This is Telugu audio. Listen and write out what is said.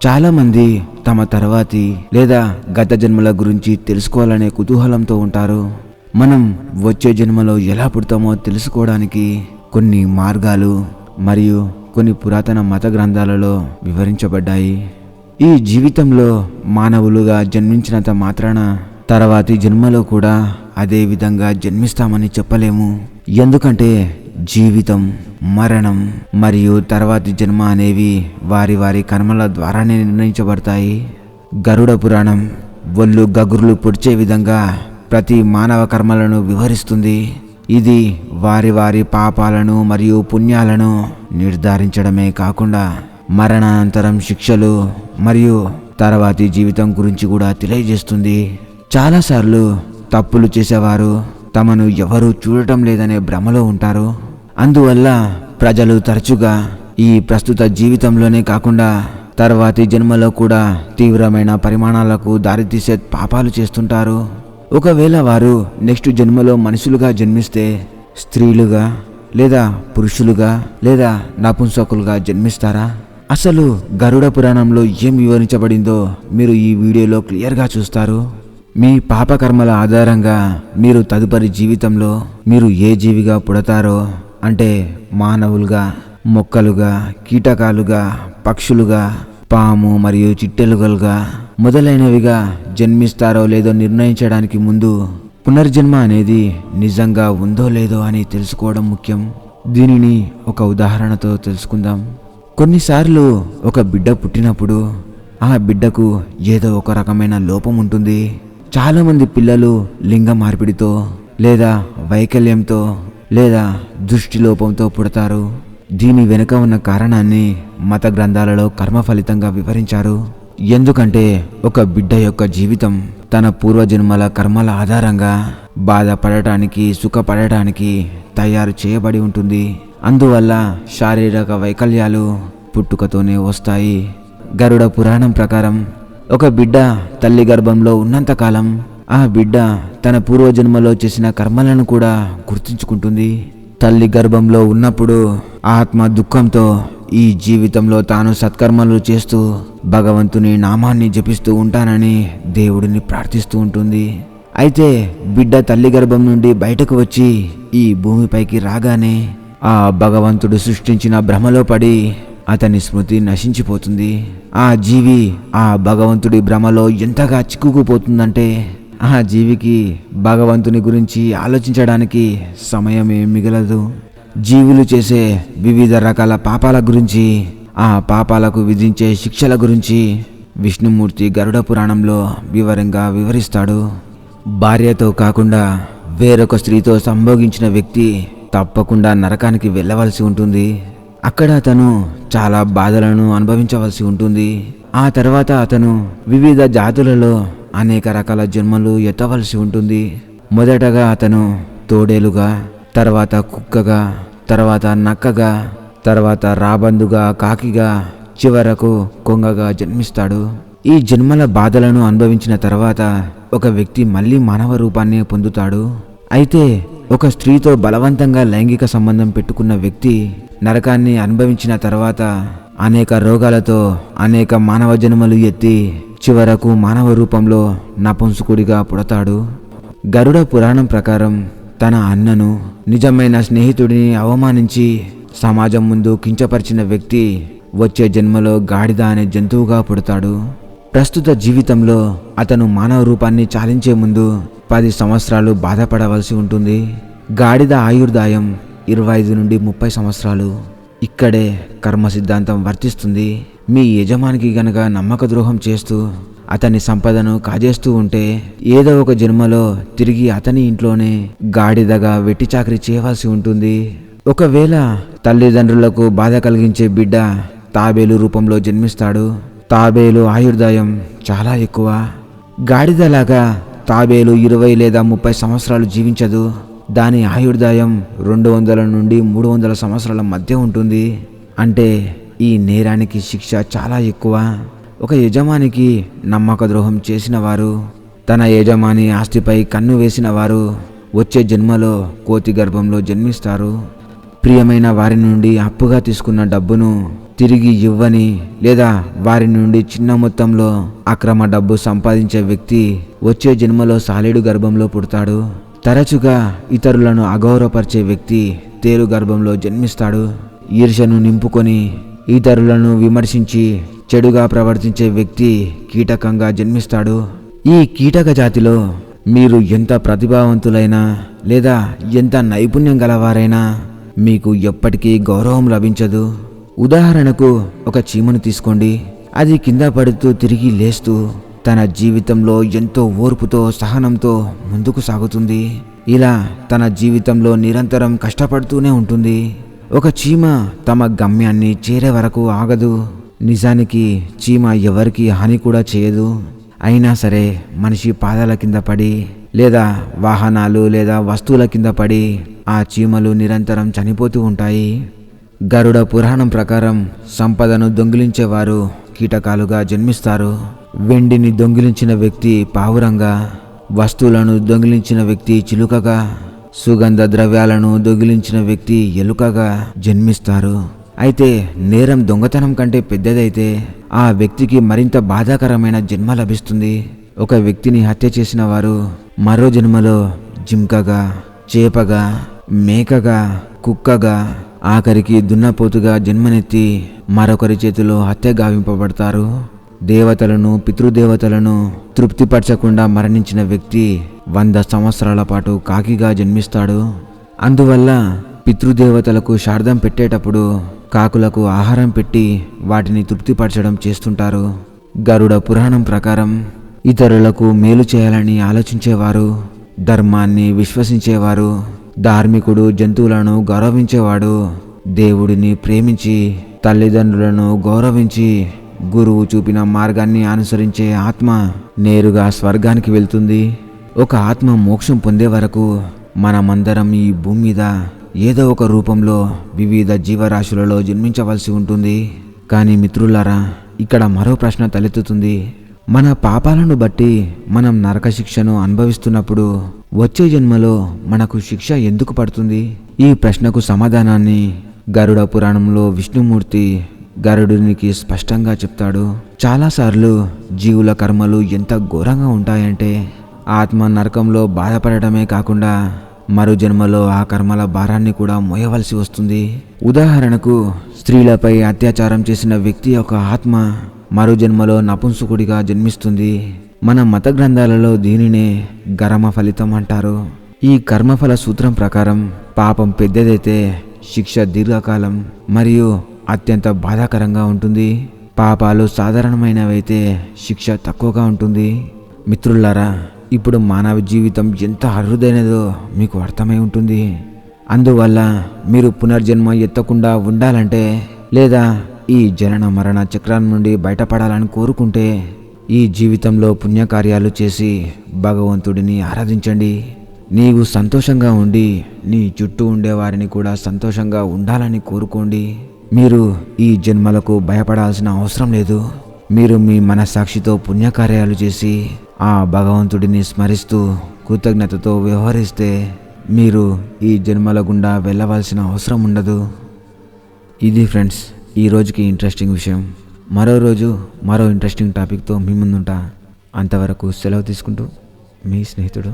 చాలామంది తమ తర్వాతి లేదా గత జన్మల గురించి తెలుసుకోవాలనే కుతూహలంతో ఉంటారు. మనం వచ్చే జన్మలో ఎలా పుడతామో తెలుసుకోవడానికి కొన్ని మార్గాలు మరియు కొన్ని పురాతన మత గ్రంథాలలో వివరించబడ్డాయి. ఈ జీవితంలో మానవులుగా జన్మించినంత మాత్రాన తర్వాతి జన్మలో కూడా అదే విధంగా జన్మిస్తామని చెప్పలేము. ఎందుకంటే జీవితం, మరణం మరియు తర్వాతి జన్మ అనేవి వారి వారి కర్మల ద్వారానే నిర్ణయించబడతాయి. గరుడ పురాణం ఒళ్ళు గగుర్లు పొడిచే విధంగా ప్రతి మానవ కర్మలను వివరిస్తుంది. ఇది వారి వారి పాపాలను మరియు పుణ్యాలను నిర్ధారించడమే కాకుండా మరణానంతరం శిక్షలు మరియు తర్వాతి జీవితం గురించి కూడా తెలియజేస్తుంది. చాలాసార్లు తప్పులు చేసేవారు తమను ఎవరూ చూడటం లేదనే భ్రమలో ఉంటారు. అందువల్ల ప్రజలు తరచుగా ఈ ప్రస్తుత జీవితంలోనే కాకుండా తర్వాతి జన్మలో కూడా తీవ్రమైన పరిమాణాలకు దారితీసే పాపాలు చేస్తుంటారు. ఒకవేళ వారు నెక్స్ట్ జన్మలో మనుషులుగా జన్మిస్తే స్త్రీలుగా లేదా పురుషులుగా లేదా నపుంసకులుగా జన్మిస్తారా? అసలు గరుడ పురాణంలో ఏం వివరించబడిందో మీరు ఈ వీడియోలో క్లియర్గా చూస్తారు. మీ పాపకర్మల ఆధారంగా మీరు తదుపరి జీవితంలో మీరు ఏ జీవిగా పుడతారో, అంటే మానవులుగా, మొక్కలుగా, కీటకాలుగా, పక్షులుగా, పాము మరియు చిట్టెలుగలుగా మొదలైనవిగా జన్మిస్తారో లేదో నిర్ణయించడానికి ముందు పునర్జన్మ అనేది నిజంగా ఉందో లేదో అని తెలుసుకోవడం ముఖ్యం. దీనిని ఒక ఉదాహరణతో తెలుసుకుందాం. కొన్నిసార్లు ఒక బిడ్డ పుట్టినప్పుడు ఆ బిడ్డకు ఏదో ఒక రకమైన లోపం ఉంటుంది. చాలామంది పిల్లలు లింగ మార్పిడితో లేదా వైకల్యంతో లేదా దృష్టి లోపంతో పుడతారు. దీని వెనుక ఉన్న కారణాన్ని మత గ్రంథాలలో కర్మ ఫలితంగా వివరించారు. ఎందుకంటే ఒక బిడ్డ యొక్క జీవితం తన పూర్వజన్మల కర్మల ఆధారంగా బాధపడటానికి, సుఖపడటానికి తయారు చేయబడి ఉంటుంది. అందువల్ల శారీరక వైకల్యాలు పుట్టుకతోనే వస్తాయి. గరుడ పురాణం ప్రకారం ఒక బిడ్డ తల్లి గర్భంలో ఉన్నంతకాలం ఆ బిడ్డ తన పూర్వజన్మలో చేసిన కర్మలను కూడా గుర్తుంచుకుంటుంది. తల్లి గర్భంలో ఉన్నప్పుడు ఆత్మ దుఃఖంతో ఈ జీవితంలో తాను సత్కర్మలు చేస్తూ భగవంతుని నామాన్ని జపిస్తూ ఉంటానని దేవుడిని ప్రార్థిస్తూ ఉంటుంది. అయితే బిడ్డ తల్లి గర్భం నుండి బయటకు వచ్చి ఈ భూమిపైకి రాగానే ఆ భగవంతుడు సృష్టించిన భ్రమలో పడి అతని స్మృతి నశించిపోతుంది. ఆ జీవి ఆ భగవంతుడి భ్రమలో ఎంతగా చిక్కుకుపోతుందంటే ఆ జీవికి భగవంతుని గురించి ఆలోచించడానికి సమయమే మిగలదు. జీవులు చేసే వివిధ రకాల పాపాల గురించి, ఆ పాపాలకు విధించే శిక్షల గురించి విష్ణుమూర్తి గరుడ పురాణంలో వివరంగా వివరిస్తాడు. భార్యతో కాకుండా వేరొక స్త్రీతో సంభోగించిన వ్యక్తి తప్పకుండా నరకానికి వెళ్ళవలసి ఉంటుంది. అక్కడ అతను చాలా బాధలను అనుభవించవలసి ఉంటుంది. ఆ తర్వాత అతను వివిధ జాతులలో అనేక రకాల జన్మలు ఎత్తవలసి ఉంటుంది. మొదటగా అతను తోడేలుగా, తర్వాత కుక్కగా, తర్వాత నక్కగా, తర్వాత రాబందుగా, కాకిగా, చివరకు కొంగగా జన్మిస్తాడు. ఈ జన్మల బాధలను అనుభవించిన తర్వాత ఒక వ్యక్తి మళ్ళీ మానవ రూపాన్ని పొందుతాడు. అయితే ఒక స్త్రీతో బలవంతంగా లైంగిక సంబంధం పెట్టుకున్న వ్యక్తి నరకాన్ని అనుభవించిన తర్వాత అనేక రోగాలతో అనేక మానవ జన్మలు ఎత్తి చివరకు మానవ రూపంలో నపుంసకుడిగా పుడతాడు. గరుడ పురాణం ప్రకారం తన అన్నను, నిజమైన స్నేహితుడిని అవమానించి సమాజం ముందు కించపరిచిన వ్యక్తి వచ్చే జన్మలో గాడిద అనే జంతువుగా పుడతాడు. ప్రస్తుత జీవితంలో అతను మానవ రూపాన్ని చాలించే ముందు 10 సంవత్సరాలు బాధపడవలసి ఉంటుంది. గాడిద ఆయుర్దాయం 25 నుండి 30 సంవత్సరాలు. ఇక్కడే కర్మ సిద్ధాంతం వర్తిస్తుంది. మీ యజమానికి గనక నమ్మక ద్రోహం చేస్తూ అతని సంపదను కాజేస్తూ ఉంటే ఏదో ఒక జన్మలో తిరిగి అతని ఇంట్లోనే గాడిదగా వెట్టి చాకరీ చేయవలసి ఉంటుంది. ఒకవేళ తల్లిదండ్రులకు బాధ కలిగించే బిడ్డ తాబేలు రూపంలో జన్మిస్తాడు. తాబేలు ఆయుర్దాయం చాలా ఎక్కువ. గాడిదలాగా తాబేలు 20 లేదా 30 సంవత్సరాలు జీవించదు. దాని ఆయుర్దాయం 200 నుండి 300 సంవత్సరాల మధ్య ఉంటుంది. అంటే ఈ నేరానికి శిక్ష చాలా ఎక్కువ. ఒక యజమానికి నమ్మక ద్రోహం చేసిన వారు, తన యజమాని ఆస్తిపై కన్ను వేసిన వారు వచ్చే జన్మలో కోతి గర్భంలో జన్మిస్తారు. ప్రియమైన వారి నుండి అప్పుగా తీసుకున్న డబ్బును తిరిగి ఇవ్వని లేదా వారి నుండి చిన్న మొత్తంలో అక్రమ డబ్బు సంపాదించే వ్యక్తి వచ్చే జన్మలో సాలీడు గర్భంలో పుడతాడు. తరచుగా ఇతరులను అగౌరవపరిచే వ్యక్తి తేలు గర్భంలో జన్మిస్తాడు. ఈర్ష్యను నింపుకొని ఇతరులను విమర్శించి చెడుగా ప్రవర్తించే వ్యక్తి కీటకంగా జన్మిస్తాడు. ఈ కీటక జాతిలో మీరు ఎంత ప్రతిభావంతులైనా లేదా ఎంత నైపుణ్యం గలవారైనా మీకు ఎప్పటికీ గౌరవం లభించదు. ఉదాహరణకు ఒక చీమను తీసుకోండి. అది కింద పడుతూ తిరిగి లేస్తూ తన జీవితంలో ఎంతో ఓర్పుతో సహనంతో ముందుకు సాగుతుంది. ఇలా తన జీవితంలో నిరంతరం కష్టపడుతూనే ఉంటుంది. ఒక చీమ తమ గమ్యాన్ని చేరే వరకు ఆగదు. నిజానికి చీమ ఎవరికి హాని కూడా చేయదు. అయినా సరే మనిషి పాదాల కింద పడి లేదా వాహనాలు లేదా వస్తువుల కింద పడి ఆ చీమలు నిరంతరం చనిపోతూ ఉంటాయి. గరుడ పురాణం ప్రకారం సంపదను దొంగిలించేవారు కీటకాలుగా జన్మిస్తారు. వెండిని దొంగిలించిన వ్యక్తి పావురంగా, వస్తువులను దొంగిలించిన వ్యక్తి చిలుకగా, సుగంధ ద్రవ్యాలను దొంగిలించిన వ్యక్తి ఎలుకగా జన్మిస్తారు. అయితే నేరం దొంగతనం కంటే పెద్దదైతే ఆ వ్యక్తికి మరింత బాధాకరమైన జన్మ లభిస్తుంది. ఒక వ్యక్తిని హత్య చేసిన వారు మరో జన్మలో జింకగా, చేపగా, మేకగా, కుక్కగా, ఆఖరికి దున్నపోతుగా జన్మనెత్తి మరొకరి చేతిలో హత్య గావింపబడతారు. దేవతలను, పితృదేవతలను తృప్తిపరచకుండా మరణించిన వ్యక్తి 100 సంవత్సరాల పాటు కాకిగా జన్మిస్తాడు. అందువల్ల పితృదేవతలకు శార్దం పెట్టేటప్పుడు కాకులకు ఆహారం పెట్టి వాటిని తృప్తిపరచడం చేస్తుంటారు. గరుడ పురాణం ప్రకారం ఇతరులకు మేలు చేయాలని ఆలోచించేవారు, ధర్మాన్ని విశ్వసించేవారు, ధార్మికుడు, జంతువులను గౌరవించేవాడు, దేవుడిని ప్రేమించి తల్లిదండ్రులను గౌరవించి గురువు చూపిన మార్గాన్ని అనుసరించే ఆత్మ నేరుగా స్వర్గానికి వెళ్తుంది. ఒక ఆత్మ మోక్షం పొందే వరకు మనమందరం ఈ భూమి మీద ఏదో ఒక రూపంలో వివిధ జీవరాశులలో జన్మించవలసి ఉంటుంది. కానీ మిత్రులారా, ఇక్కడ మరో ప్రశ్న తలెత్తుతుంది. మన పాపాలను బట్టి మనం నరక శిక్షను అనుభవిస్తున్నప్పుడు వచ్చే జన్మలో మనకు శిక్ష ఎందుకు పడుతుంది? ఈ ప్రశ్నకు సమాధానాన్ని గరుడ పురాణంలో విష్ణుమూర్తి గరుడునికి స్పష్టంగా చెప్తాడు. చాలాసార్లు జీవుల కర్మలు ఎంత ఘోరంగా ఉంటాయంటే ఆత్మ నరకంలో బాధపడటమే కాకుండా మరో జన్మలో ఆ కర్మల భారాన్ని కూడా మోయవలసి వస్తుంది. ఉదాహరణకు స్త్రీలపై అత్యాచారం చేసిన వ్యక్తి యొక్క ఆత్మ మరో జన్మలో నపుంసకుడిగా జన్మిస్తుంది. మన మత గ్రంథాలలో దీనినే గరమ ఫలితం అంటారు. ఈ కర్మఫల సూత్రం ప్రకారం పాపం పెద్దదైతే శిక్ష దీర్ఘకాలం మరియు అత్యంత బాధాకరంగా ఉంటుంది. పాపాలు సాధారణమైనవైతే శిక్ష తక్కువగా ఉంటుంది. మిత్రులారా, ఇప్పుడు మానవ జీవితం ఎంత అరుదైనదో మీకు అర్థమై ఉంటుంది. అందువల్ల మీరు పునర్జన్మ ఎత్తకుండా ఉండాలంటే లేదా ఈ జనన మరణ చక్రం నుండి బయటపడాలని కోరుకుంటే ఈ జీవితంలో పుణ్యకార్యాలు చేసి భగవంతుడిని ఆరాధించండి. నీవు సంతోషంగా ఉండి నీ చుట్టూ ఉండేవారిని కూడా సంతోషంగా ఉండాలని కోరుకోండి. మీరు ఈ జన్మలకు భయపడాల్సిన అవసరం లేదు. మీరు మీ మనస్సాక్షితో పుణ్యకార్యాలు చేసి ఆ భగవంతుడిని స్మరిస్తూ కృతజ్ఞతతో వ్యవహరిస్తే మీరు ఈ జన్మల గుండా వెళ్ళవలసిన అవసరం ఉండదు. ఇది ఫ్రెండ్స్ ఈ రోజుకి ఇంట్రెస్టింగ్ విషయం. మరో రోజు మరో ఇంట్రెస్టింగ్ టాపిక్తో మీ ముందుంటా. అంతవరకు సెలవు తీసుకుంటూ మీ స్నేహితుడు